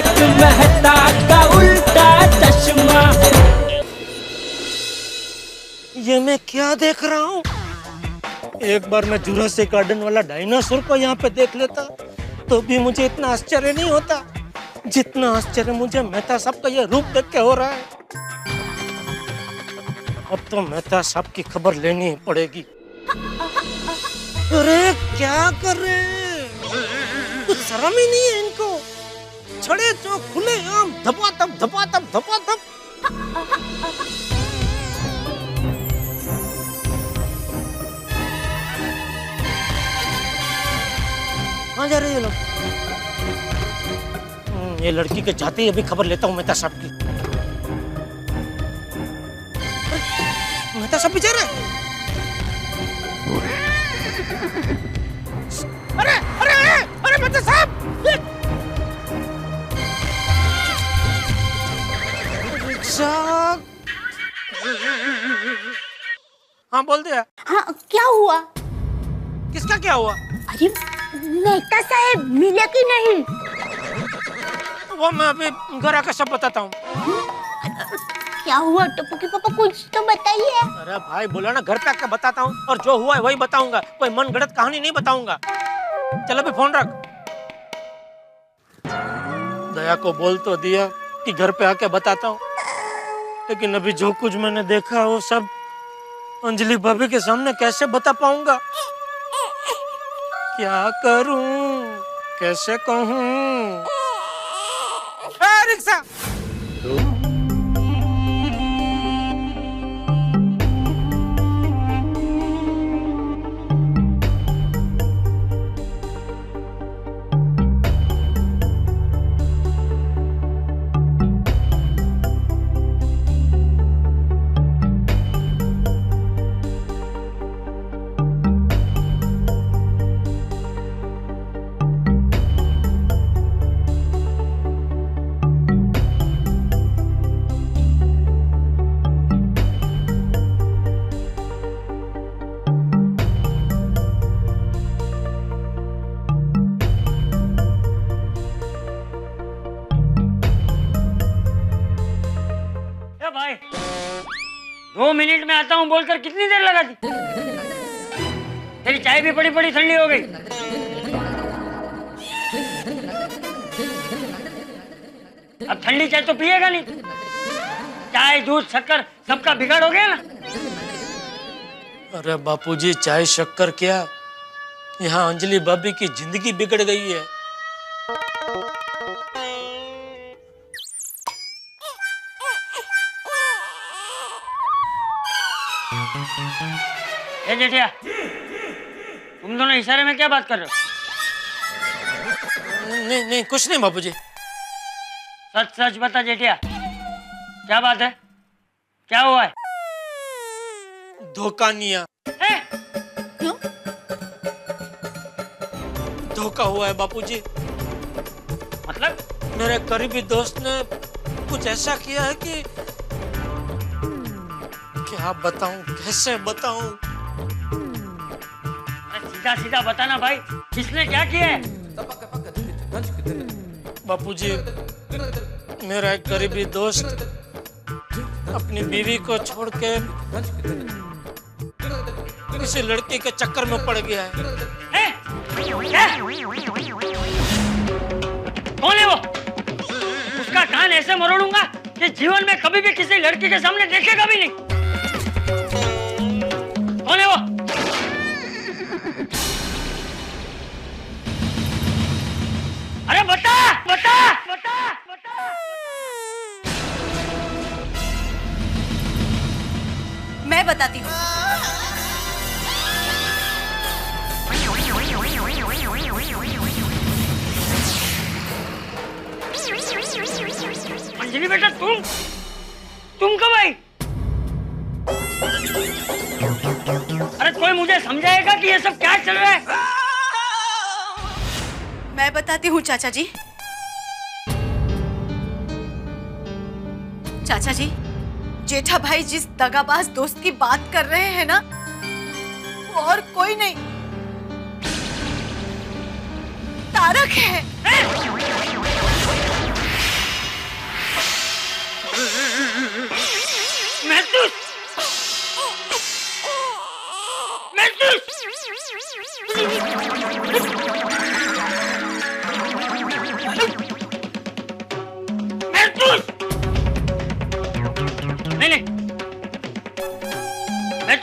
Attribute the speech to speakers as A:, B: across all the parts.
A: तारक मेहता का उल्टा चश्मा।
B: ये मैं क्या देख रहा हूँ? एक बार मैं जुरासिक गार्डन वाला डायनासोर को यहाँ पे देख लेता तो भी मुझे इतना आश्चर्य नहीं होता जितना आश्चर्य मुझे मेहता साहब का ये रूप देख के हो रहा है। अब तो मेहता साहब की खबर लेनी ही पड़ेगी। अरे क्या कर रहे हैं? कुछ शर्म ही नहीं है इनको। छड़े चौक खुले आम धपाधप धपाधप धपाधप। कहाँ जा रहे हैं ये लोग? ये लड़की के जाते ही अभी खबर लेता हूँ मेहता साहब की। मेहता साहब भी जा रहे हैं? अरे अरे अरे मेहता साहब! हाँ बोल दिया।
C: हाँ क्या हुआ?
B: किसका क्या हुआ?
C: अरे मेहता साहब मिले कि नहीं?
B: वो मैं अभी घर आकर सब बताता हूँ।
C: क्या हुआ टप्पू के पापा, कुछ तो बताइए।
B: अरे भाई बोला ना घर पे आकर बताता हूँ और जो हुआ है वही बताऊंगा, कोई मन गढ़ंत कहानी नहीं बताऊंगा। चल अभी फोन रख। दया को बोल तो दिया कि घर पे आके बताता हूँ, लेकिन अभी जो कुछ मैंने देखा वो सब अंजलि भाभी के सामने कैसे बता पाऊंगा? क्या करूं, कैसे कहूं? रिक्शा
D: भाई 2 मिनट में आता हूँ बोलकर कितनी देर लगा दी? तेरी चाय भी पड़ी पड़ी ठंडी हो गई। अब ठंडी चाय तो पिएगा नहीं। चाय दूध शक्कर सबका बिगाड़ हो गया ना।
B: अरे बापूजी चाय शक्कर क्या, यहाँ अंजलि भाभी की जिंदगी बिगड़ गई है।
D: ए जेठिया, तुम दोनों इशारे में क्या बात कर रहे हो?
B: नहीं नहीं कुछ नहीं बापूजी।
D: सच सच बता जेठिया, क्या बात है? क्या हुआ है?
B: धोखा निया।
C: क्यों?
B: धोखा हुआ है बापूजी।
D: मतलब?
B: मेरे करीबी दोस्त ने कुछ ऐसा किया है कि क्या बताऊं, कैसे बताऊं?
D: सीधा सीधा बताना भाई, किसने क्या किया है?
B: बापूजी मेरा एक करीबी दोस्त अपनी बीवी को छोड़ के किसी लड़के के चक्कर में पड़ गया है।
D: क्या? कौन है वो? उसका कान ऐसे मरोड़ूंगा कि जीवन में कभी भी किसी लड़की के सामने देखेगा भी नहीं। कौन है वो? अरे बता बता बता बता।
C: मैं बताती हूँ।
D: अंजलि बेटा तुम कब आई? अरे कोई मुझे समझाएगा कि ये सब क्या चल रहा है?
C: मैं बताती हूँ चाचा जी। चाचा जी, जेठा भाई जिस दगाबाज दोस्त की बात कर रहे हैं ना, वो और कोई नहीं, तारक है।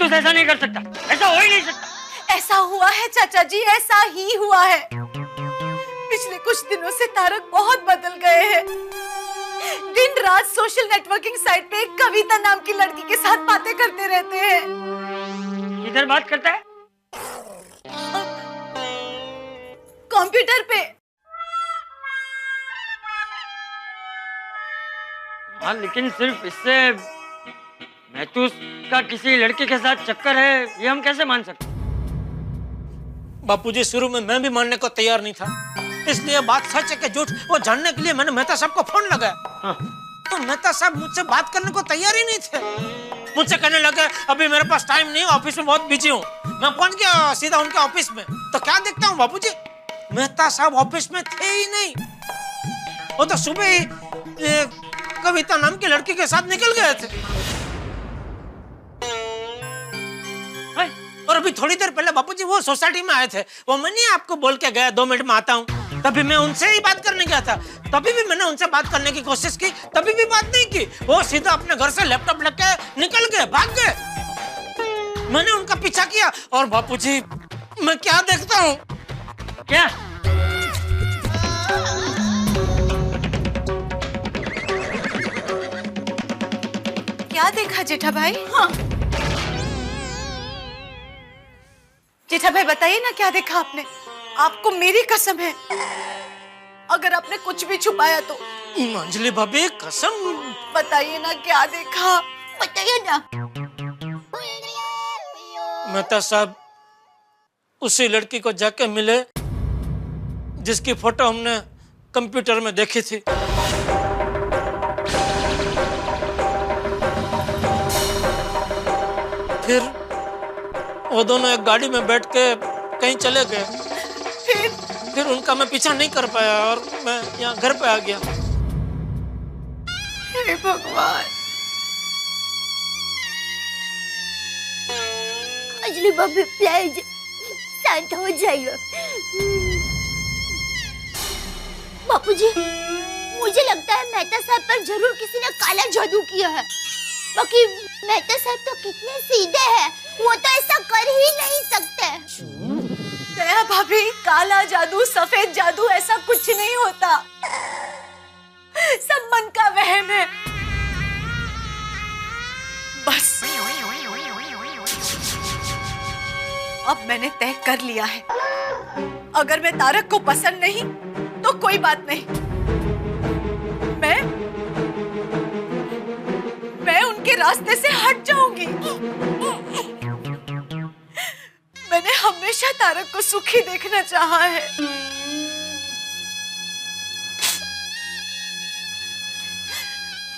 D: महतूस ऐसा नहीं कर सकता, ऐसा हो ही नहीं सकता।
C: ऐसा हुआ है चाचा जी, ऐसा ही हुआ है। पिछले कुछ दिनों से तारक बहुत बदल गए हैं। दिन रात सोशल नेटवर्किंग साइट पे एक कविता नाम की लड़की के साथ बातें करते रहते हैं।
D: किधर बात करता है?
C: कंप्यूटर पे।
D: हाँ, लेकिन सिर्फ इससे महतूस का किसी लड़के के साथ चक्कर है, ये हम कैसे मान सकते?
B: बापूजी, शुरू में मैं भी मानने को तैयार नहीं था, इसलिए बात सच है कि झूठ वो जानने के लिए मैंने मेहता साहब को फोन लगाया।
D: हाँ।
B: तो मेहता साहब मुझसे बात करने को तैयार ही नहीं थे। मुझसे कहने लगे अभी मेरे पास टाइम नहीं, ऑफिस में बहुत बिजी हूँ। मैं पहुंच गया सीधा उनके ऑफिस में, तो क्या देखता हूँ बापूजी, मेहता साहब ऑफिस में थे ही नहीं। वो तो सुबह ही कविता नाम की लड़की के साथ निकल गए थे। और अभी थोड़ी देर पहले बापूजी वो सोसाइटी में आए थे, वो मैं नहीं आपको बोल के गया 2 मिनट में आता हूँ, तभी मैं उनसे ही बात करने गया था। तभी भी मैंने उनसे बात करने की कोशिश की, तभी भी बात नहीं की। वो सीधा अपने घर से लैपटॉप लेके निकल गए, भाग गए। मैंने उनका पीछा किया और बापूजी मैं क्या देखता हूँ।
D: क्या?
C: क्या देखा जेठा भाई? हाँ जेठा भाई बताइए ना, क्या देखा आपने? आपको मेरी कसम है, अगर आपने कुछ भी छुपाया तो।
B: अंजलि भाभी कसम
C: बताइए ना क्या देखा, बताइए ना।
B: मेहता साहब उसी लड़की को जाके मिले जिसकी फोटो हमने कंप्यूटर में देखी थी। फिर वो दोनों एक गाड़ी में बैठ के कहीं चले गए। फिर उनका मैं पीछा नहीं कर पाया और मैं यहाँ घर पे आ गया।
C: हे भगवान।
E: अंजलि भाभी प्लीज शांत हो जाइए। बापूजी, मुझे लगता है मेहता साहब पर जरूर किसी ने काला जादू किया है। बाकी मेहता साहब तो कितने सीधे हैं, वो तो ऐसा कर ही नहीं सकते।
C: दया भाभी, काला जादू सफेद जादू ऐसा कुछ नहीं होता, सब मन का वहम है। बस अब मैंने तय कर लिया है, अगर मैं तारक को पसंद नहीं तो कोई बात नहीं, मैं उनके रास्ते से हट जाऊंगी। मैंने हमेशा तारक को सुखी देखना चाहा है।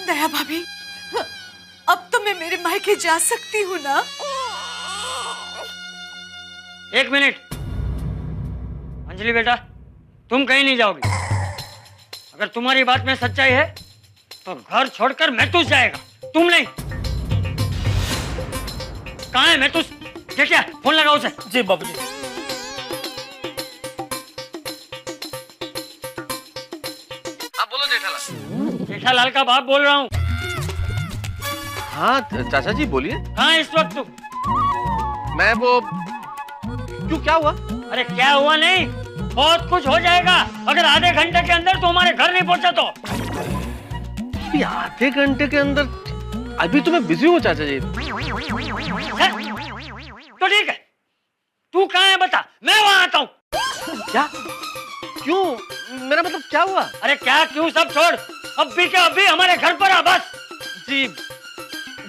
C: दया भाभी, अब तो मैं मेरे मायके जा सकती हूँ ना?
D: 1 मिनट। अंजलि बेटा, तुम कहीं नहीं जाओगी। अगर तुम्हारी बात में सच्चाई है तो घर छोड़कर महतूस जाएगा, तुम नहीं। कहाँ है महतूस? क्या फोन लगा उसे।
B: जी बाबूजी।
F: आप बोलो जेठालाल।
D: जेठालाल का बाप बोल रहा हूँ।
F: हाँ चाचा जी बोलिए।
D: कहाँ है इस वक्त तुम?
F: मैं वो क्यों, क्या हुआ?
D: अरे क्या हुआ नहीं, बहुत कुछ हो जाएगा अगर आधे घंटे के अंदर तुम्हारे घर नहीं पहुंचा तो।
F: आधे घंटे के अंदर? अभी तो मैं बिजी हूँ चाचा जी।
D: तो ठीक है, तू कहाँ है बता, मैं वहां आता हूँ।
F: क्या? क्यों? मेरा मतलब क्या हुआ?
D: अरे क्या क्यों सब छोड़, अभी के अभी हमारे घर पर आ बस।
F: जी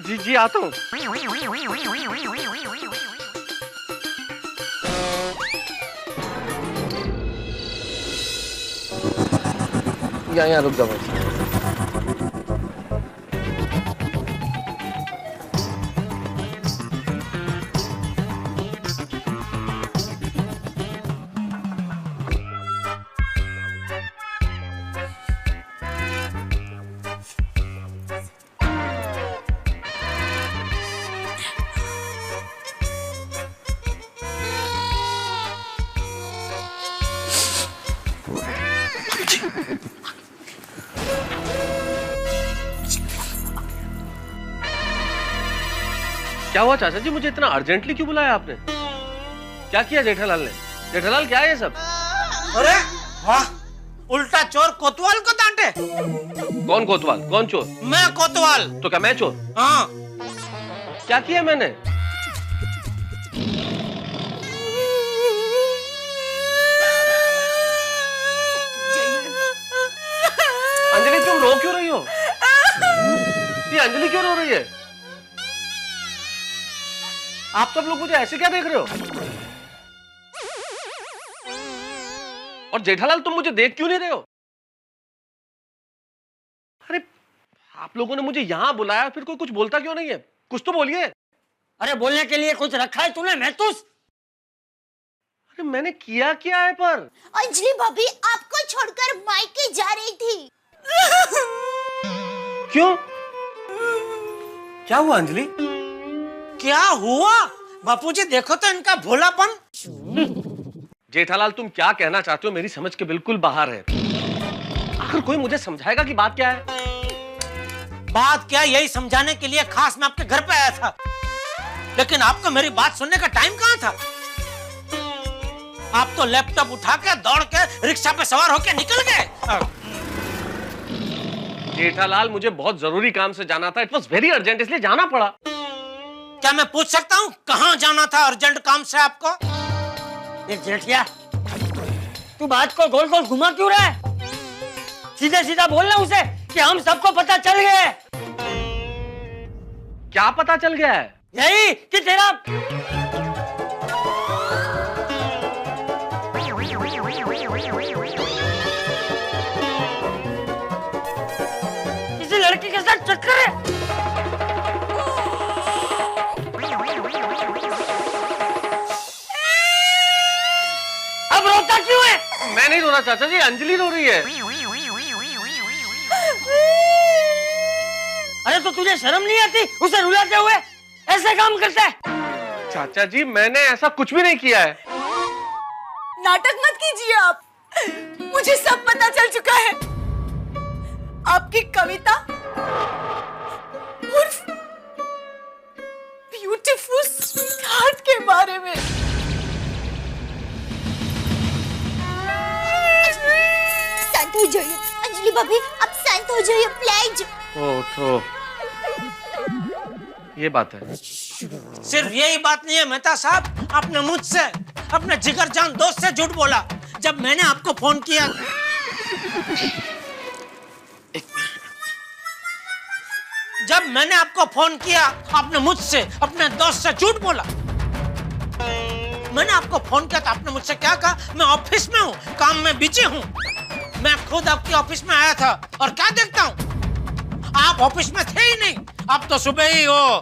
F: जी जी आता हूँ। यहाँ रुक जाओ। क्या हुआ चाचा जी, मुझे इतना अर्जेंटली क्यों बुलाया आपने? क्या किया जेठालाल ने? जेठालाल क्या है ये सब?
B: अरे वाह, उल्टा चोर कोतवाल को डांटे।
F: कौन कोतवाल, कौन चोर?
B: मैं कोतवाल।
F: तो क्या मैं चोर?
B: हाँ।
F: क्या किया मैंने? अंजलि तुम रो क्यों रही हो? ये अंजलि क्यों रो रही है? आप सब लोग मुझे ऐसे क्या देख रहे हो? और जेठालाल तुम मुझे देख क्यों नहीं रहे हो? अरे आप लोगों ने मुझे यहां बुलाया, फिर कोई कुछ बोलता क्यों नहीं है? कुछ तो बोलिए।
D: अरे बोलने के लिए कुछ रखा है तूने महतूस?
F: अरे मैंने किया क्या है पर?
E: अंजलि भाभी आपको छोड़कर मायके जा रही थी।
F: क्यों? क्या हुआ अंजलि?
B: क्या हुआ? बापूजी देखो तो इनका भोलापन।
F: जेठालाल तुम क्या कहना चाहते हो मेरी समझ के बिल्कुल बाहर है। आखिर कोई मुझे समझाएगा कि बात क्या है?
B: बात क्या, यही समझाने के लिए खास मैं आपके घर पे आया था, लेकिन आपको मेरी बात सुनने का टाइम कहाँ था? आप तो लैपटॉप उठा के दौड़ के रिक्शा पे सवार होके निकल गए।
F: जेठालाल मुझे बहुत जरूरी काम से जाना था, इट वॉज वेरी अर्जेंट, इसलिए जाना पड़ा।
B: क्या मैं पूछ सकता हूँ कहाँ जाना था अर्जेंट काम से आपको?
D: देख जेठिया, तू बात को गोल गोल घुमा क्यों रहा है? सीधे सीधा बोलना उसे कि हम सबको पता चल गया है।
F: क्या पता चल गया है?
D: यही कि तेरा किसी लड़की के साथ चक्कर है। अब रोता क्यों है?
F: मैं नहीं रो रहा चाचा जी, अंजलि रो रही है।
D: अरे तो तुझे शर्म नहीं आती उसे रुलाते हुए? ऐसे काम करता है?
F: चाचा जी मैंने ऐसा कुछ भी नहीं किया है।
C: नाटक मत कीजिए आप, मुझे सब पता चल चुका है। आपकी कविता उर्फ ब्यूटीफुल स्वीटहार्ट के बारे में।
E: शांत हो जाइए अंजलि भाभी, आप शांत हो जाइए प्लीज।
F: तो ये बात है।
B: सिर्फ यही बात नहीं है मेहता साहब, आपने मुझसे अपने जिगरजान दोस्त से झूठ बोला। जब मैंने आपको फोन किया, जब मैंने आपको फोन किया आपने मुझसे अपने दोस्त से झूठ बोला। मैंने आपको फोन किया तो आपने मुझसे क्या कहा? मैं ऑफिस में हूँ, काम में बिजी हूँ। मैं खुद आपके ऑफिस में आया था और क्या देखता हूँ, आप ऑफिस में थे ही नहीं। आप तो सुबह ही हो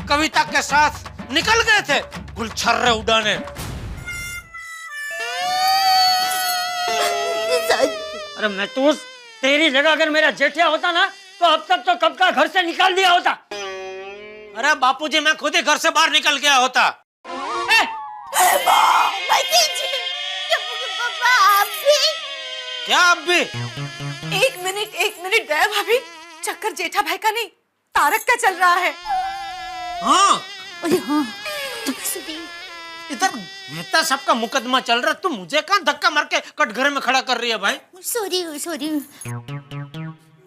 B: कविता के साथ निकल गए थे गुलछर्रे उड़ाने।
D: अरे महतूस, तेरी जगह अगर मेरा जेठिया होता ना तो अब तक तो कब का घर से निकाल दिया होता।
B: अरे बापूजी मैं खुद ही घर से बाहर निकल गया होता।
E: पापा आप भी?
B: क्या आप भी?
C: एक मिनट दया भाभी, चक्कर जेठा भाई का नहीं तारक का चल रहा है।
B: हाँ
E: अरे हाँ, तो सुनिए।
B: इधर मेहता साहब का मुकदमा चल रहा, तू मुझे कहाँ धक्का मार के कटघरे में खड़ा कर रही है भाई?
E: सॉरी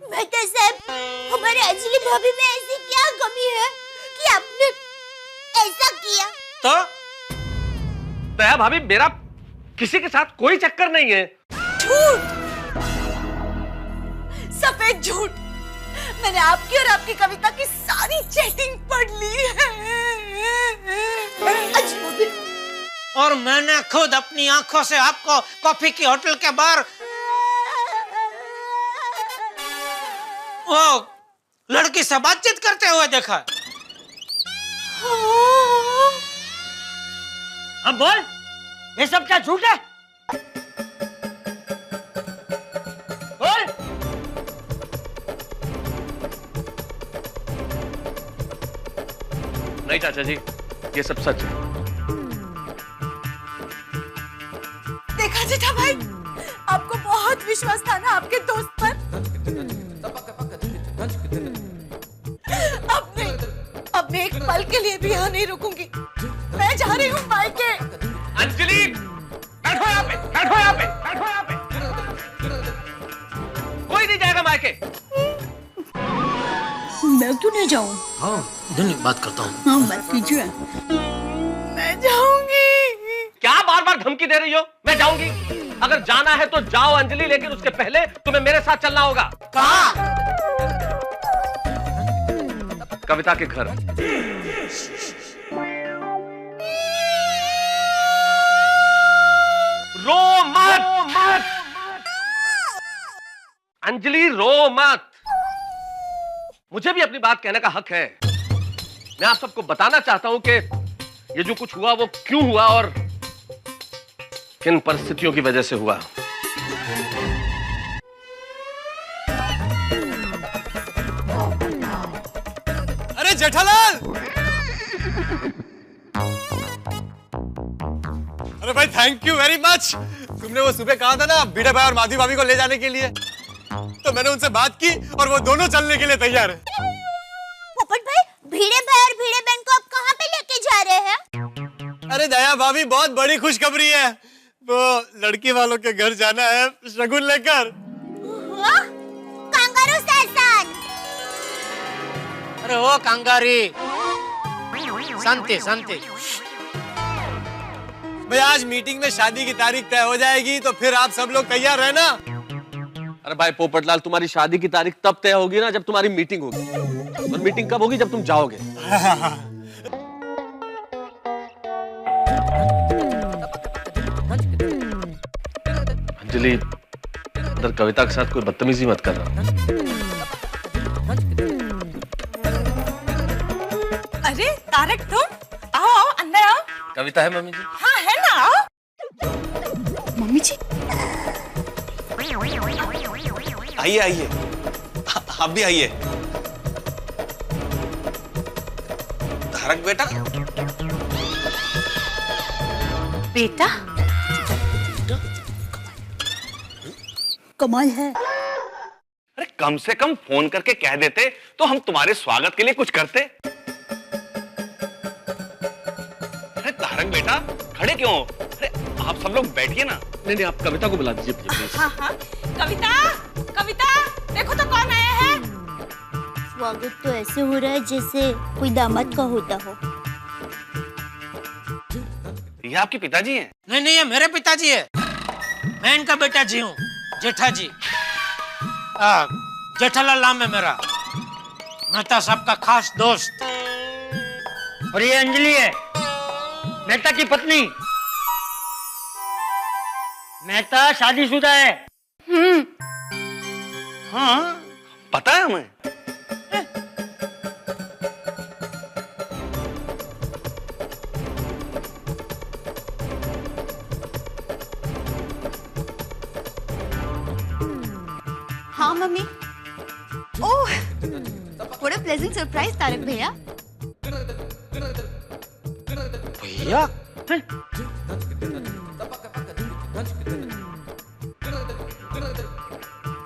E: मेहता साहब, हमारे अंजलि भाभी में ऐसी क्या कमी है कि आपने ऐसा किया?
B: तो
F: दया भाभी मेरा किसी के साथ कोई चक्कर नहीं है।
C: झूठ, सफेद झूठ। मैंने आपकी और आपकी कविता की सारी चैटिंग पढ़ ली है।
B: और मैंने खुद अपनी आंखों से आपको कॉफी की होटल के बाहर वो लड़की से बातचीत करते हुए देखा।
D: अब बोल, ये सब क्या झूठ है? बोल।
F: नहीं चाचा जी, ये सब सच है।
C: देखा जेठा भाई, आपको बहुत विश्वास था ना आपके दोस्त पर। अब नहीं, अब मैं एक पल के लिए भी यहाँ नहीं रुकूंगी। मैं जा रही हूँ मायके।
F: अंजलि, बैठो यहाँ पे, बैठो यहाँ पे, बैठो यहाँ पे। कोई नहीं जाएगा मायके।
E: मैं क्यों नहीं जाऊँ?
B: हाँ दिन बात करता हूँ।
E: हाँ बात कीजिए।
C: मैं जाऊंगी।
F: क्या बार बार धमकी दे रही हो? मैं जाऊंगी। अगर जाना है तो जाओ अंजलि, लेकिन उसके पहले तुम्हें मेरे साथ चलना होगा।
C: कहाँ?
F: कविता के घर। रो मत। अंजलि रो मत। मुझे भी अपनी बात कहने का हक है। मैं आप सबको बताना चाहता हूं कि ये जो कुछ हुआ वो क्यों हुआ और किन परिस्थितियों की वजह से हुआ।
G: अरे जेठालाल! अरे भाई थैंक यू वेरी मच। तुमने वो सुबह कहा था ना भिड़े भाई और माधवी भाभी को ले जाने के लिए, तो मैंने उनसे बात की और वो दोनों चलने के लिए तैयार है।
E: पोपट भाई, भिड़े भाई और भिड़े बहन को आप कहाँ पे लेके जा रहे हैं?
G: अरे दया भाभी, बहुत बड़ी खुशखबरी है। वो लड़की वालों के घर जाना है शगुन लेकर।
E: कांगारू शासन।
B: अरे ओ कांगारी, शांति शांति।
G: भाई आज मीटिंग में शादी की तारीख तय हो जाएगी, तो फिर आप सब लोग तैयार रहना।
F: अरे भाई पोपटलाल, तुम्हारी शादी की तारीख तब तय होगी ना जब तुम्हारी मीटिंग होगी। और मीटिंग कब होगी? जब तुम जाओगे। अंजलि, इधर कविता के साथ कोई बदतमीजी मत करना।
C: अरे तारक, तुम आओ आओ अंदर आओ।
F: कविता है मम्मी जी?
C: हाँ है ना, आओ। मम्मी जी
G: आइए आइए, आप भी आइए। तारक बेटा।
C: बेटा
E: कमाल है।
H: अरे कम से कम फोन करके कह देते तो हम तुम्हारे स्वागत के लिए कुछ करते। अरे तारक बेटा, खड़े क्यों? अरे आप सब लोग बैठिए ना।
F: नहीं नहीं, आप कविता को बुला दीजिए प्लीज।
C: हाँ हाँ, कविता कविता देखो तो कौन आया है।
E: स्वागत तो ऐसे हो रहा है जैसे कोई दामाद का होता हो।
H: ये आपके पिताजी हैं?
B: नहीं नहीं, ये मेरे पिताजी है। मैं इनका बेटा जी हूँ, जेठा जी। जेठालाल नाम है मेरा, मेहता साहब का खास दोस्त।
D: और ये अंजलि है, मेहता की पत्नी। मेहता शादीशुदा है।
H: हाँ पता है हमें।
E: हाँ mummy. Oh, what a pleasant surprise Tarak भैया।
B: भैया?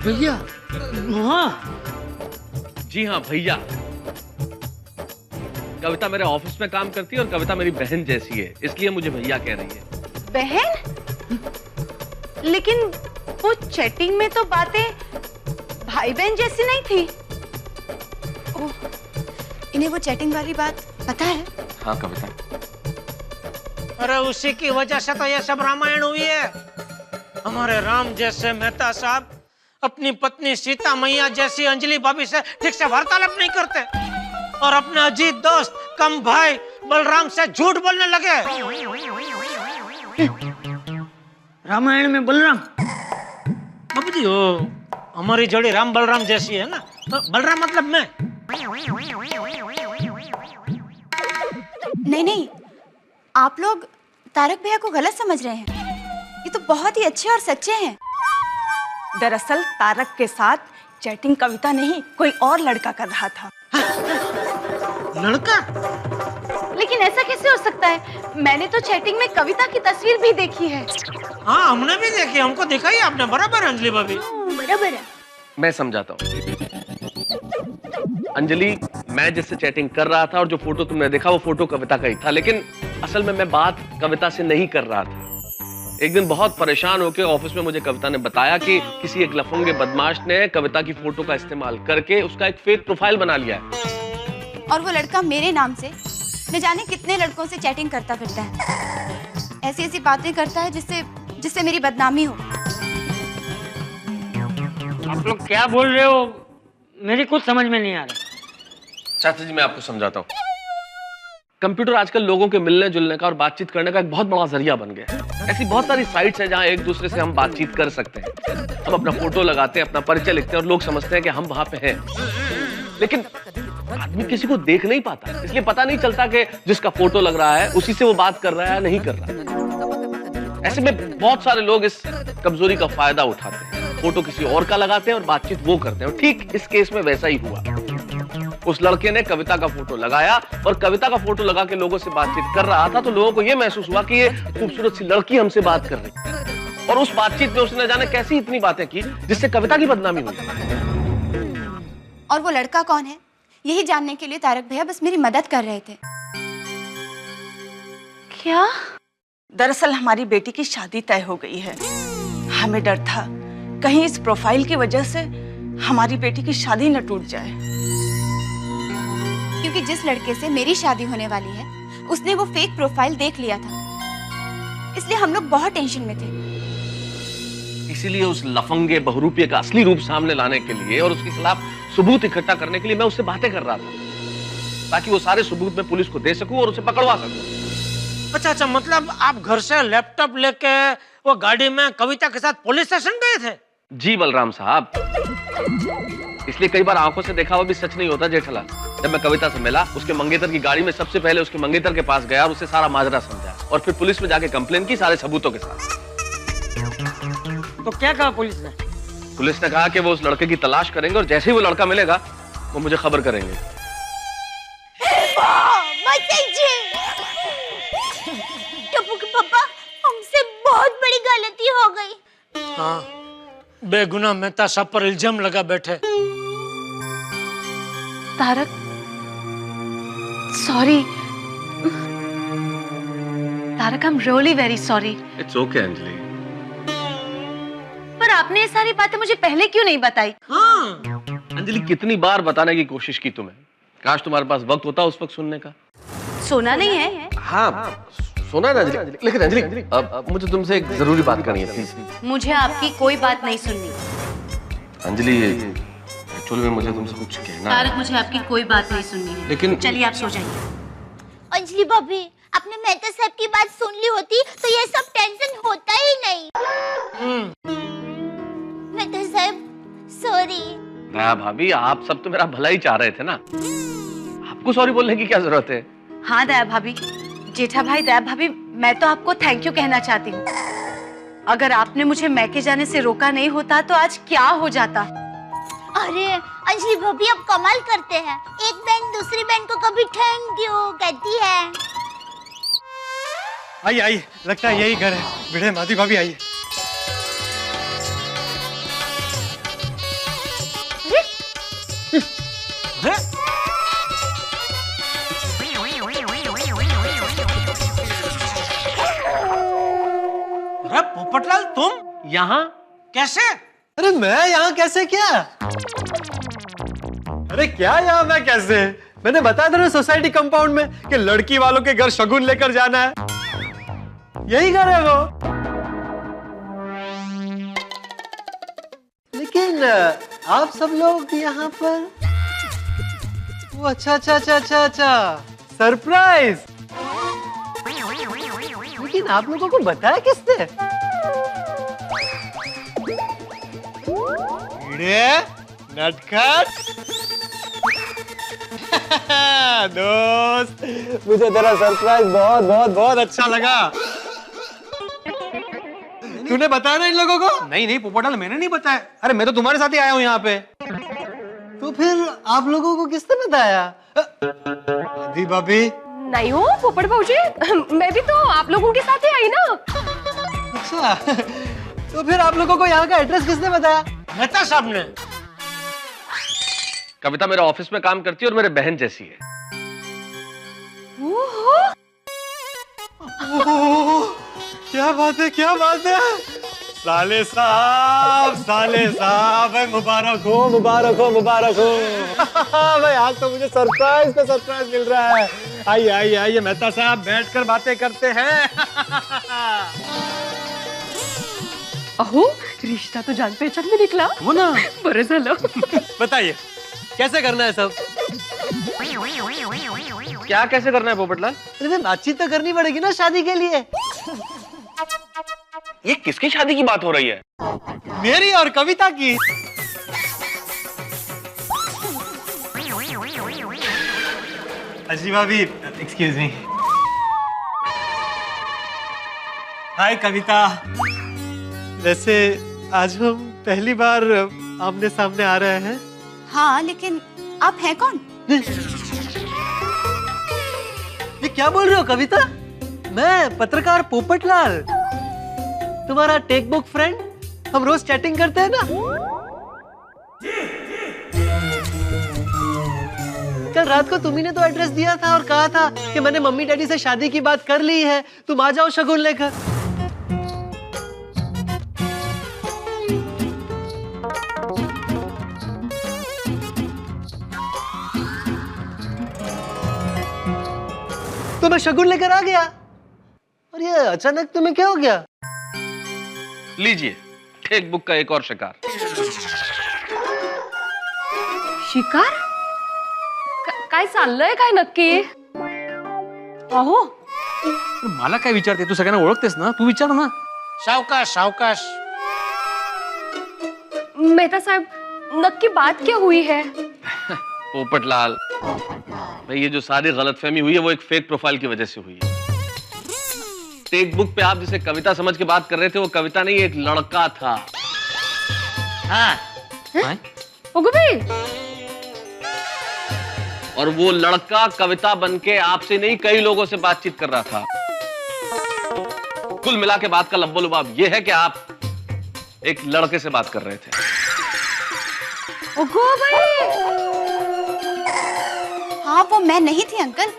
B: भैया?
F: जी हाँ भैया। कविता मेरे ऑफिस में काम करती है और कविता मेरी बहन जैसी है, इसलिए मुझे भैया कह रही है।
C: बहन? लेकिन वो चैटिंग में तो बातें भाई बहन जैसी नहीं थी। ओह, इन्हें वो चैटिंग वाली बात पता है?
F: हाँ कविता।
B: अरे उसी की वजह से तो ये सब रामायण हुई है। हमारे राम जैसे मेहता साहब अपनी पत्नी सीता मैया जैसी अंजलि भाभी से ठीक से वार्तालाप नहीं करते और अपने अजीत दोस्त कम भाई बलराम से झूठ बोलने लगे।
D: रामायण में बलराम?
B: बाबूजी, वो हमारी जोड़ी राम बलराम जैसी है ना, तो बलराम मतलब मैं।
C: नहीं नहीं, आप लोग तारक भैया को गलत समझ रहे हैं। ये तो बहुत ही अच्छे और सच्चे हैं। दरअसल तारक के साथ चैटिंग कविता नहीं, कोई और लड़का कर रहा था।
B: लड़का?
C: लेकिन ऐसा कैसे हो सकता है? मैंने तो चैटिंग में कविता की तस्वीर भी देखी है।
B: हाँ हमने भी देखी, हमको दिखाई आपने बराबर अंजलि भाभी।
E: बराबर है।
F: मैं समझाता हूँ। अंजलि, मैं जिससे चैटिंग कर रहा था और जो फोटो तुमने देखा वो फोटो कविता का ही था, लेकिन असल में मैं बात कविता से नहीं कर रहा था। एक दिन बहुत परेशान होकर ऑफिस में मुझे कविता ने बताया कि किसी एक लफंगे बदमाश ने कविता की फोटो का इस्तेमाल करके उसका एक फेक प्रोफाइल बना लिया है।
C: और वो लड़का मेरे नाम से न जाने कितने लड़कों से चैटिंग करता फिरता है, ऐसी ऐसी बातें करता है जिससे मेरी बदनामी हो।
D: आप लोग क्या बोल रहे हो, मेरी कुछ समझ में नहीं आ रहा।
F: चाचा जी मैं आपको समझाता हूँ। कंप्यूटर आजकल लोगों के मिलने जुलने का और बातचीत करने का एक बहुत बड़ा जरिया बन गया है। ऐसी बहुत सारी साइट्स हैं जहां एक दूसरे से हम बातचीत कर सकते हैं। हम अपना फोटो लगाते हैं, अपना परिचय लिखते हैं और लोग समझते हैं कि हम वहां पे हैं, लेकिन आदमी किसी को देख नहीं पाता, इसलिए पता नहीं चलता कि जिसका फोटो लग रहा है उसी से वो बात कर रहा है या नहीं कर रहा। ऐसे में बहुत सारे लोग इस कमजोरी का फायदा उठाते हैं, फोटो किसी और का लगाते हैं और बातचीत वो करते हैं। ठीक इस केस में वैसा ही हुआ। उस लड़के ने कविता का फोटो लगाया और कविता का फोटो लगा के लोगों से बातचीत कर रहा था, तो लोगों को यह महसूस हुआ कि ये खूबसूरत सी लड़की हमसे बात कर रही है, और उस बातचीत में उसने न जाने कैसी इतनी बातें की जिससे कविता की बदनामी हुई।
C: और वो लड़का कौन है यही जानने के लिए तारक भैया बस मेरी मदद कर रहे थे।
I: क्या? दरअसल हमारी बेटी की शादी तय हो गई है। हमें डर था कहीं इस प्रोफाइल की वजह से हमारी बेटी की शादी न टूट जाए।
C: क्योंकि जिस लड़के से मेरी शादी होने वाली है उसने वो फेक प्रोफाइल देख लिया था, इसलिए हम लोग बहुत टेंशन में थे।
F: इसीलिए उस लफंगे बहुरूपिये का असली रूप सामने लाने के लिए और उसके खिलाफ सबूत इकट्ठा करने के लिए मैं उससे बातें कर रहा था, ताकि वो सारे सबूत मैं पुलिस को दे सकूं और उसे पकड़वा सकूं।
B: अच्छा, मतलब आप घर से लैपटॉप लेके वो गाड़ी में कविता के साथ पुलिस स्टेशन गए थे?
F: जी बलराम साहब, इसलिए कई बार आंखों से देखा हुआ भी सच नहीं होता जेठालाल। जब मैं कविता से मिला, उसके मंगेतर की गाड़ी में सबसे पहले उसके मंगेतर के पास गया और उसे सारा माजरा समझा, और फिर पुलिस में जाके कंप्लेन की सारे सबूतों के साथ।
D: तो क्या कहा पुलिस ने?
F: पुलिस ने कहा कि वो उस लड़के की तलाश करेंगे और जैसे ही वो लड़का मिलेगा वो मुझे खबर करेंगे।
E: टप्पू के पापा, हमसे बहुत बड़ी गलती हो गई।
B: हाँ, बेगुनाह मेहता साहब पर इल्जाम लगा बैठे।
I: Tarak, sorry Tarak, I am really very sorry.
F: It's okay Anjali.
I: पर आपने ये सारी बातें मुझे पहले क्यों नहीं बताई?
B: हाँ।
F: अंजलि, कितनी बार बताने की कोशिश की तुम्हें, काश तुम्हारे पास वक्त होता उस वक्त सुनने का।
I: सुना नहीं है?
F: हाँ सुना ना अंजलि, लेकिन अंजलि अब मुझे तुमसे एक जरूरी बात करनी है प्लीज।
I: मुझे आपकी कोई बात नहीं सुननी।
F: अंजलि, एक्चुअली में मुझे तुमसे कुछ कहना
I: तारक,
F: है।
I: मुझे आपकी कोई बात नहीं सुननी है,
F: लेकिन
I: चलिए आप सो जाइए।
E: अंजलि भाभी, आपने मेहता साहब की बात सुन ली होती तो ये सब टेंशन होता ही नहीं। मेहता साहब, सॉरी।
F: दया भाभी, आप सब तो मेरा भला ही चाह रहे थे ना, आपको सॉरी बोलने की क्या जरूरत है?
I: हाँ दया भाभी, जेठा भाई, दया भाभी, मैं तो आपको थैंक यू कहना चाहती हूँ। अगर आपने मुझे मैके जाने से रोका नहीं होता तो आज क्या हो जाता।
E: अरे अंजलि भाभी, आप कमाल करते हैं। एक बहन दूसरी बहन को कभी थैंक यू कहती है।
G: आइए आइए, लगता है यही घर है। भिड़े माधी भाभी आइए।
B: अरे पोपटलाल, तुम
F: यहाँ
B: कैसे?
G: अरे मैं यहाँ कैसे? क्या? अरे क्या यहाँ मैं कैसे? मैंने बताया था ना सोसाइटी कंपाउंड में कि लड़की वालों के घर शगुन लेकर जाना है। यही घर है वो। लेकिन आप सब लोग यहाँ पर? वो अच्छा अच्छा अच्छा अच्छा अच्छा, सरप्राइज। लेकिन आप लोगों को बताया किसने? नटखट दोस्त, मुझे तेरा सरप्राइज बहुत बहुत बहुत अच्छा लगा। तूने बताया ना इन लोगों को?
B: नहीं नहीं पोपटलाल, मैंने नहीं बताया। अरे मैं तो तुम्हारे साथ ही आया हूँ यहाँ पे।
G: तो फिर आप लोगों को किसने बताया? आदि भाभी?
J: नहीं हो पोपट भाऊजी, मैं भी तो आप लोगों के साथ ही आई ना।
G: अच्छा, तो फिर आप लोगों को यहाँ का एड्रेस किसने बताया?
B: मेहता साहब ने।
F: कविता मेरे ऑफिस में काम करती है और मेरे बहन जैसी है।
G: क्या बात है, क्या बात है। साले साहब मुबारक हो, मुबारक हो, मुबारक हो। भाई आज तो मुझे सरप्राइज पे सरप्राइज मिल रहा है। आइए आइए आइए मेहता साहब, बैठकर बातें करते हैं।
J: अहो, रिश्ता तो जान पहचान में निकला।
G: हो ना।
J: बरं झालं।
G: बताइए कैसे करना है सब?
F: क्या कैसे करना है पोपटलाल?
G: अरे बातचीत तो करनी पड़ेगी ना शादी के लिए।
H: ये किसकी शादी की बात हो रही है?
G: मेरी और कविता की। अजी भाभी, एक्सक्यूज मी। हाय कविता। वैसे आज हम पहली बार आमने सामने आ रहे हैं।
C: हाँ, लेकिन आप हैं कौन?
G: ये क्या बोल रहे हो कविता? मैं पत्रकार पोपटलाल, तुम्हारा टेक बुक फ्रेंड। हम रोज चैटिंग करते हैं ना। कल रात को तुम्ही ने तो एड्रेस दिया था और कहा था कि मैंने मम्मी डैडी से शादी की बात कर ली है, तुम आ जाओ शगुन लेकर। तो मैं शगुन लेकर आ गया और ये अचानक तुम्हें क्या हो गया?
F: लीजिए टेक बुक का एक और शिकार।
J: शिकार? काय चाललंय काय नक्की? अहो,
K: मला काय विचारते? तू सगळ्यांना ओळखतेस ना, तू विचार ना।
B: सावकाश सावकाश।
J: मेहता साहब, नक्की बात क्या हुई है?
F: पोपटलाल भाई, ये जो सारी गलतफहमी हुई है वो एक फेक प्रोफाइल की वजह से हुई है। टेक बुक पे आप जिसे कविता समझ के बात कर रहे थे वो कविता नहीं, एक लड़का था।
J: हाँ। ओगो भाई।
F: और वो लड़का कविता बनके आपसे नहीं कई लोगों से बातचीत कर रहा था। कुल मिला के बात का लब्बो लुबाब ये है कि आप एक लड़के से बात कर रहे थे।
J: ओगो भाई।
C: हाँ, वो मैं नहीं थी अंकल।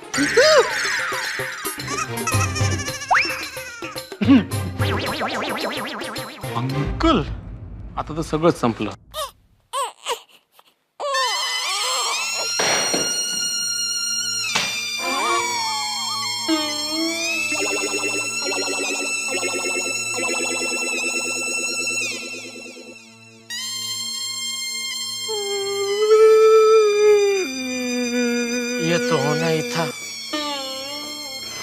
K: अंकल, आता तर सगळंच संपलं।
B: ये तो होना ही था।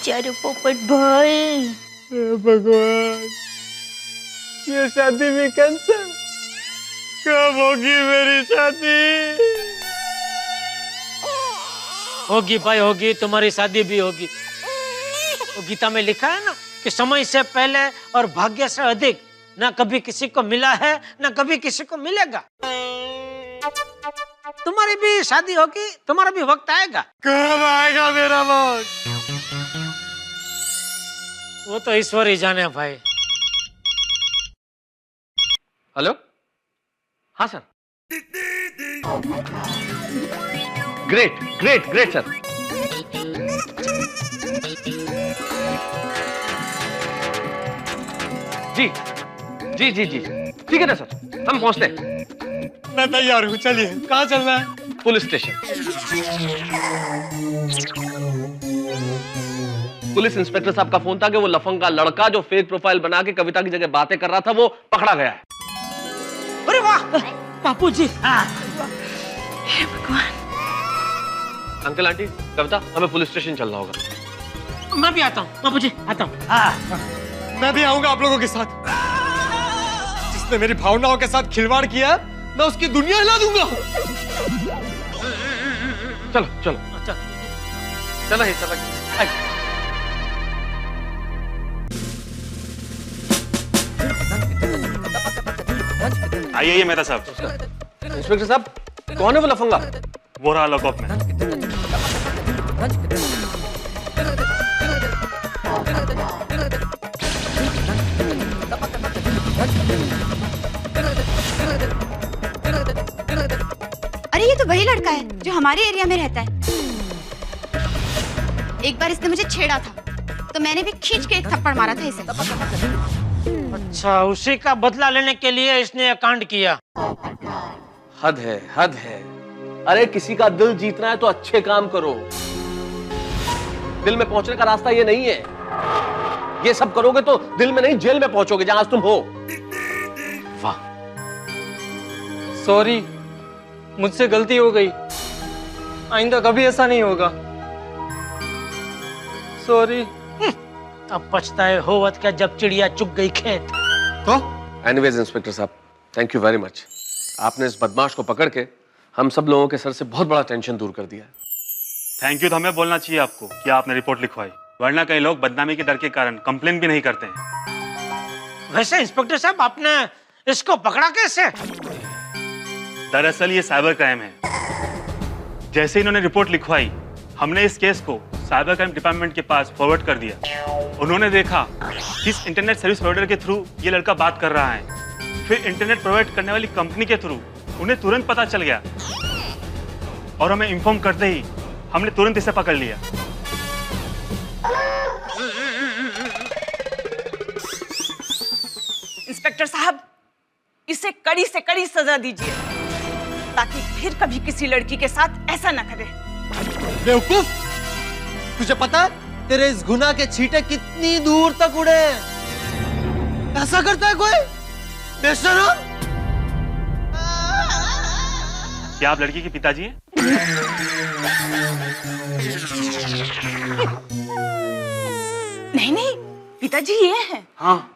E: चारू पोपट भाई।
G: भगवान, ये शादी भी कैंसिल। कब होगी मेरी शादी?
B: होगी भाई होगी, तुम्हारी शादी भी होगी। वो गीता में लिखा है ना कि समय से पहले और भाग्य से अधिक ना कभी किसी को मिला है ना कभी किसी को मिलेगा। तुम्हारी भी शादी होगी, तुम्हारा भी वक्त आएगा।
G: कब आएगा मेरा वक्त?
B: वो तो ईश्वर ही जाने भाई।
F: हेलो, हाँ sir. Great great great sir. जी जी जी जी ठीक है ना सर, हम पहुंचते हैं।
G: मैं तैयार हूँ, चलिए। कहाँ चलना है?
F: Police station. पुलिस इंस्पेक्टर साहब का फोन था कि वो लफंगा लड़का जो फेक प्रोफाइल बना के कविता की जगह बातें कर रहा था वो पकड़ा गया है।
B: अरे वाह बापू जी।
I: हे भगवान।
F: अंकल आंटी, कविता, हमें पुलिस स्टेशन चलना होगा।
B: मैं भी आता हूँ बापू जी, आता हूँ।
G: मैं भी आऊंगा आप लोगों के साथ। जिसने मेरी भावनाओं के साथ खिलवाड़ किया मैं उसकी दुनिया हिला दूंगा।
F: चलो चलो चलो ही चलो।
H: आइए मेहता साहब।
F: इंस्पेक्टर साहब, कौन है वो लफंगा?
H: वो रहा लॉकअप में।
C: अरे ये
E: तो वही लड़का है जो हमारे एरिया में रहता है। एक बार इसने मुझे छेड़ा था तो मैंने भी खींच के एक थप्पड़ मारा था इसे।
B: अच्छा, उसी का बदला लेने के लिए इसने कांड किया।
F: हद है, हद है। अरे किसी का दिल जीतना है तो अच्छे काम करो। दिल में पहुंचने का रास्ता ये नहीं है। ये सब करोगे तो दिल में नहीं जेल में पहुंचोगे जहां तुम हो। वाह।
K: सॉरी, मुझसे गलती हो गई, आइंदा कभी ऐसा नहीं होगा। सॉरी।
B: अब पछताए होवत क्या जब चिड़िया चुग गई खेत।
F: तो एनीवेज इंस्पेक्टर साहब, थैंक यू वेरी मच। आपने इस बदमाश को पकड़ के हम सब लोगों के सर से बहुत बड़ा टेंशन दूर कर दिया।
L: थैंक यू तो हमें बोलना चाहिए आपको कि आपने रिपोर्ट लिखवाई, वरना कई लोग बदनामी के डर के कारण कंप्लेन भी नहीं करते हैं।
B: वैसे इंस्पेक्टर साहब, आपने इसको पकड़ा कैसे?
L: दरअसल ये साइबर क्राइम है। जैसे इन्होंने रिपोर्ट लिखवाई, हमने इस केस को साइबर क्राइम डिपार्टमेंट के पास फॉरवर्ड कर दिया। उन्होंने देखा किस इंटरनेट सर्विस प्रोवाइडर के थ्रू ये लड़का बात कर रहा है। फिर इंटरनेट प्रोवाइड करने वाली कंपनी के थ्रू उन्हें तुरंत पता चल गया और हमें इन्फॉर्म करते ही हमने तुरंत इसे पकड़ लिया।
I: इंस्पेक्टर साहब, इसे कड़ी से कड़ी सजा दीजिए ताकि फिर कभी किसी लड़की के साथ ऐसा ना करे।
M: बेवकूफ, तुझे पता है तेरे इस गुनाह के छींटे कितनी दूर तक उड़े? ऐसा करता है कोई बेशरम?
L: क्या आप लड़की के पिताजी हैं?
I: नहीं नहीं, पिताजी ये हैं।
L: हाँ।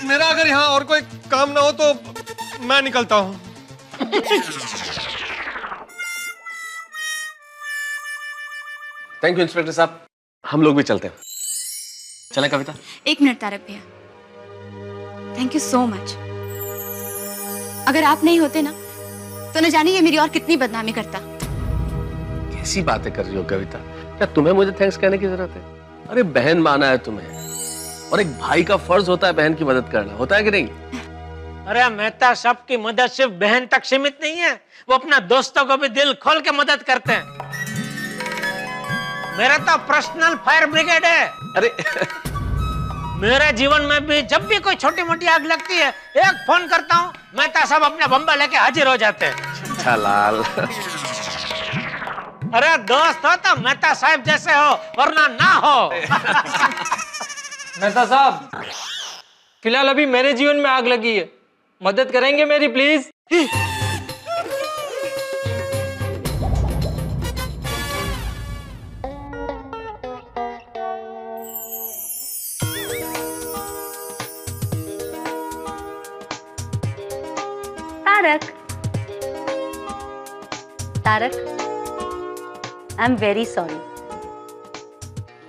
G: मेरा अगर यहाँ और कोई काम ना हो तो मैं निकलता हूँ।
F: थैंक यू इंस्पेक्टर साहब, हम लोग भी चलते हैं। चलें कविता?
E: एक मिनट तारक भैया, थैंक यू सो मच। अगर आप नहीं होते ना तो न जाने ये मेरी और कितनी बदनामी करता।
F: कैसी बातें कर रही हो कविता? क्या तुम्हें मुझे थैंक्स कहने की जरूरत है? अरे बहन माना है तुम्हें, और एक भाई का फर्ज होता है बहन की मदद करना, होता है कि नहीं?
B: अरे मेहता साहब की मदद सिर्फ बहन तक सीमित नहीं है, वो अपना दोस्तों को भी दिल खोल के मदद करते हैं। मेरा तो पर्सनल फायर ब्रिगेड है।
F: अरे
B: मेरे जीवन में भी जब भी कोई छोटी मोटी आग लगती है, एक फोन करता हूँ, मेहता साहब अपने बम्बा लेके हाजिर हो जाते हैं।
F: छलाल।
B: अरे दोस्त हो तो मेहता साहब जैसे हो, वरना ना हो।
K: मेहता साहब, फिलहाल अभी मेरे जीवन में आग लगी है, मदद करेंगे मेरी please?
N: Tarak, I am very sorry.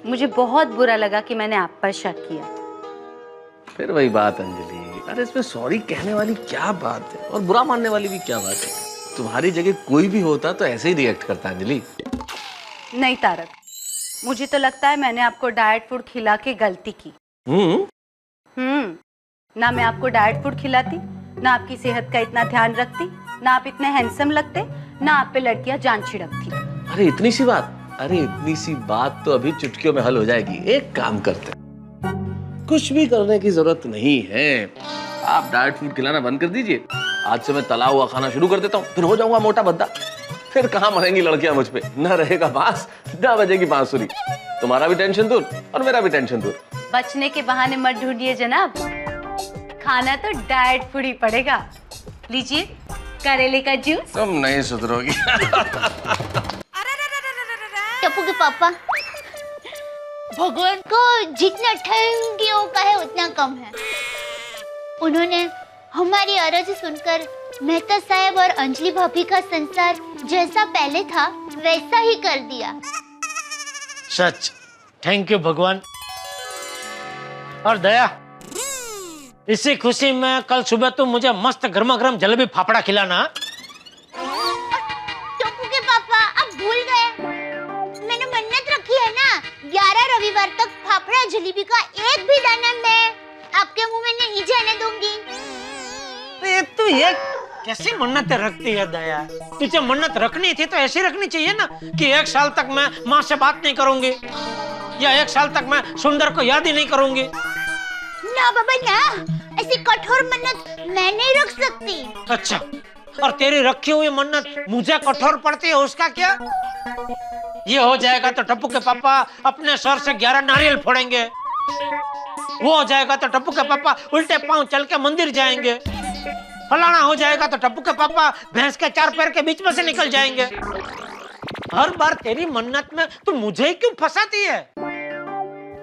N: मुझे बहुत बुरा लगा कि मैंने आप पर शक किया।
F: फिर वही बात अंजलि, अरे इसमें सॉरी कहने वाली क्या बात है, और बुरा मानने वाली भी क्या बात है? तुम्हारी जगह कोई भी होता तो ऐसे ही रिएक्ट करता अंजलि।
N: नहीं तारक, मुझे तो लगता है मैंने आपको डाइट फूड खिला के गलती की। ना मैं आपको डाइट फूड खिलाती, ना आपकी सेहत का इतना ध्यान रखती, ना आप इतने हैंडसम लगते, ना आप पे लड़कियां जान छिड़कती।
F: अरे इतनी सी बात, अरे इतनी सी बात तो अभी चुटकियों में हल हो जाएगी। एक काम करते हैं, कुछ भी करने की जरूरत नहीं है, आप डाइट फूड खिलाना बंद कर दीजिए। आज से मैं तला हुआ खाना शुरू कर देता हूँ, फिर हो जाऊंगा मोटा भद्दा। फिर कहाँ मरेंगी लड़कियां मुझ पे, न रहेगा बांस न बजेगी बांसुरी। तुम्हारा भी टेंशन दूर और मेरा भी टेंशन दूर।
N: बचने के बहाने मत ढूंढिए जनाब, खाना तो डाइट फूड ही पड़ेगा। लीजिए करेले का जूस।
F: तुम नहीं सुधरोगी।
E: टप्पू के पापा, भगवान को जितना थैंक यू कहे उतना कम है। उन्होंने हमारी अर्जी सुनकर मेहता साहब और अंजलि भाभी का संसार जैसा पहले था वैसा ही कर दिया।
B: सच, थैंक यू भगवान। और दया, इसी खुशी में कल सुबह तुम मुझे मस्त गर्मा गर्म जलेबी फाफड़ा खिलाना।
E: टप्पू के पापा, अब भूल गए, मैंने मन्नत रखी है ना, 11 रविवार तक फाफड़ा जलेबी का एक भी दाना मैं आपके मुंह में नहीं जाने दूंगी।
B: कैसी मन्नतें रखती है दया। तुझे मन्नत रखनी थी तो ऐसी रखनी चाहिए ना कि 1 साल तक मैं माँ से बात नहीं करूंगी या 1 साल तक मैं सुंदर को याद ही नहीं करूंगी।
E: ना बाबा ना, ऐसी कठोर मन्नत मैं नहीं रख सकती।
B: अच्छा, और तेरी रखी हुई मन्नत मुझे कठोर पड़ती है, उसका क्या? ये हो जाएगा तो टप्पू के पापा अपने सर से 11 नारियल फोड़ेंगे। वो हो जाएगा तो टप्पू के पापा उल्टे पांव चल के मंदिर जाएंगे। फलाना हो जाएगा तो टप्पू के पापा भैंस के 4 पैर के बीच में से निकल जाएंगे। हर बार तेरी मन्नत में तू मुझे ही क्यों फंसाती है?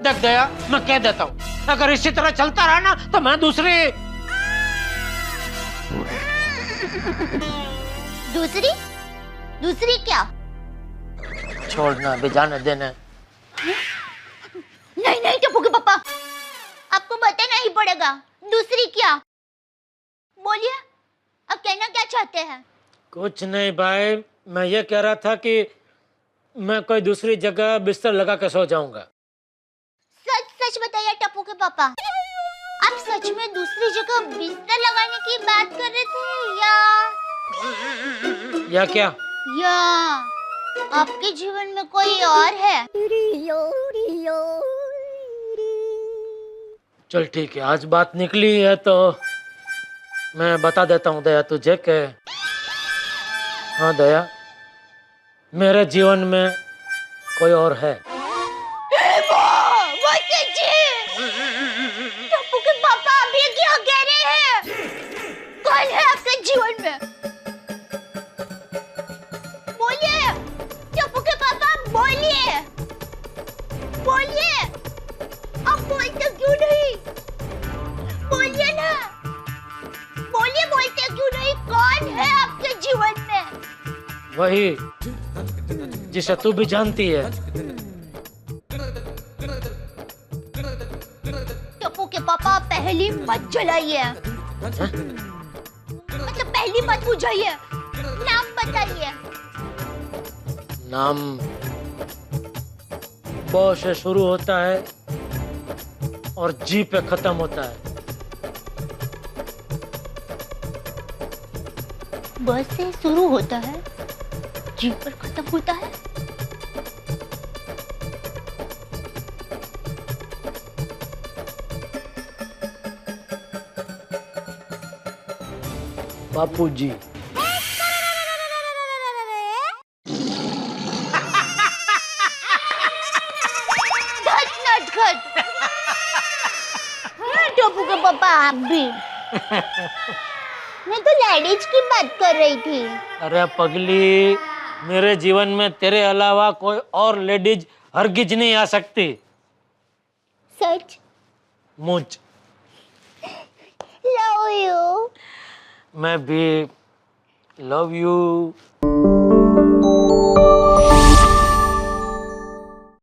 B: देख दया, मैं कह देता हूँ, अगर इसी तरह चलता रहा ना तो मैं दूसरी
E: क्या?
B: छोड़ना भी, जाने देना।
E: नहीं टप्पू के पापा, आपको बताना ही पड़ेगा। दूसरी क्या? बोलिए, अब कहना क्या चाहते हैं?
B: कुछ नहीं भाई, मैं ये कह रहा था कि मैं कोई दूसरी जगह बिस्तर लगा के सो जाऊंगा।
E: सच बताइए टप्पू के पापा, आप सच में दूसरी जगह बिस्तर लगाने की बात कर रहे थे
B: या क्या?
E: या आपके जीवन में कोई और है?
B: चल ठीक है, आज बात निकली है तो मैं बता देता हूँ दया तुझे कि हाँ दया, मेरे जीवन में कोई और है।
E: टप्पू के पापा आप ये क्या कह रहे हैं? कौन है आपके जीवन में? बोलिए टप्पू के पापा, बोलिए। आप बोलते क्यों नहीं? बोलिए ना, बोलते क्यों नहीं? कौन है आपके जीवन में?
B: वही जिसे तू भी जानती है।
E: टप्पू के पापा पहली मत जलाइए, मतलब पहली मत बुझाइए, नाम बताइए।
B: नाम ब से शुरू होता है और जी पे खत्म होता है।
E: ब से शुरू होता है, जी पर खत्म होता है।
B: बापूजी।
E: टप्पू के पापा आप भी। मैं तो लेडीज की बात कर रही थी।
B: अरे पगली, मेरे जीवन में तेरे अलावा कोई और लेडीज हरगिज नहीं आ सकती।
E: सच?
B: मुझ
E: लव यू।
B: मैं भी लव यू।